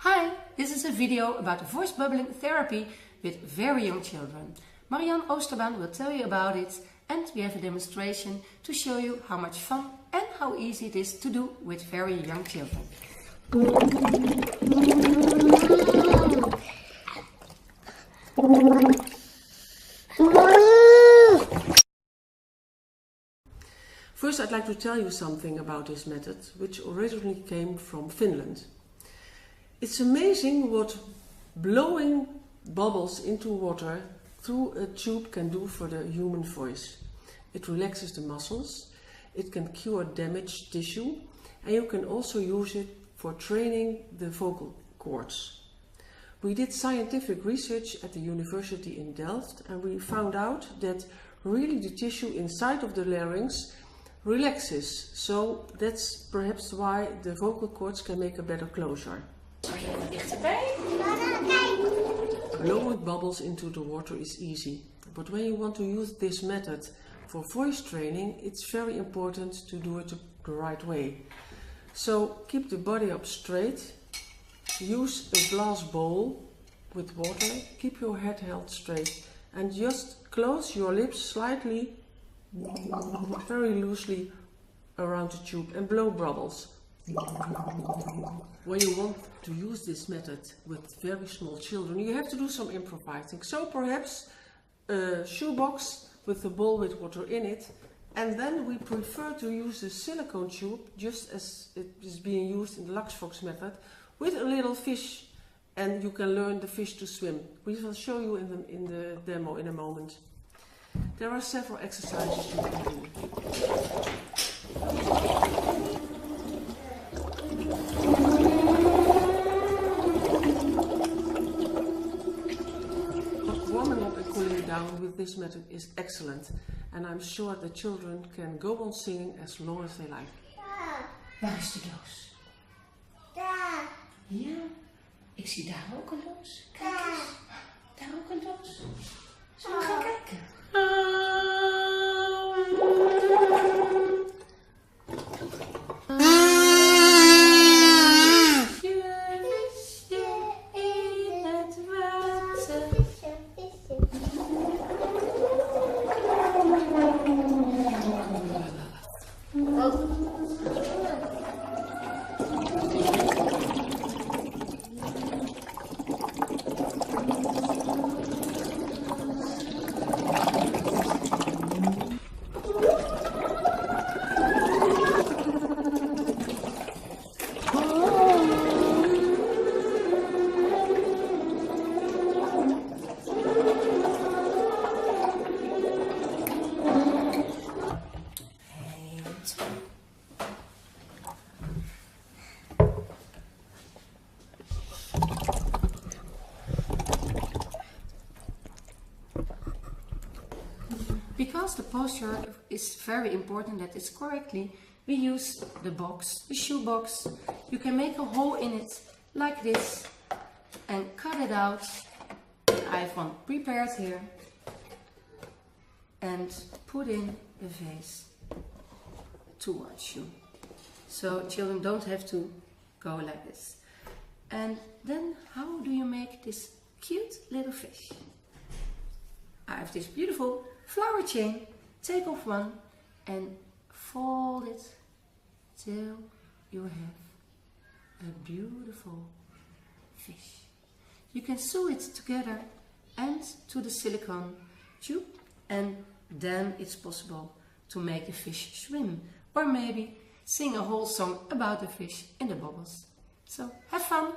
Hi, this is a video about voice bubbling therapy with very young children. Marianne Oosterbaan will tell you about it, and we have a demonstration to show you how much fun and how easy it is to do with very young children. First, I'd like to tell you something about this method, which originally came from Finland. It's amazing what blowing bubbles into water through a tube can do for the human voice. It relaxes the muscles, it can cure damaged tissue, and you can also use it for training the vocal cords. We did scientific research at the university in Delft, and we found out that really the tissue inside of the larynx relaxes, so that's perhaps why the vocal cords can make a better closure. Blowing bubbles into the water is easy, but when you want to use this method for voice training, it's very important to do it the right way. So keep the body up straight, use a glass bowl with water, keep your head held straight, and just close your lips slightly, very loosely around the tube and blow bubbles. When you want to use this method with very small children, you have to do some improvising. So perhaps a shoebox with a bowl with water in it, and then we prefer to use a silicone tube, just as it is being used in the Luxfox method, with a little fish, and you can learn the fish to swim. We will show you in the demo in a moment. There are several exercises you can do. Warming up and cooling down with this method is excellent, and I'm sure the children can go on singing as long as they like. Waar is de doos? Daar. Ja, ik zie daar ook een doos. Kijk eens, daar ook een doos. Zullen we gaan kijken? Because the posture is very important that it's correctly, we use the box, the shoe box. You can make a hole in it like this and cut it out. I have one prepared here, and put in the vase towards you. So children don't have to go like this. And then how do you make this cute little fish? I have this beautiful flower chain. Take off one and fold it till you have a beautiful fish. You can sew it together and to the silicone tube, and then it's possible to make the fish swim, or maybe sing a whole song about the fish in the bubbles. So have fun!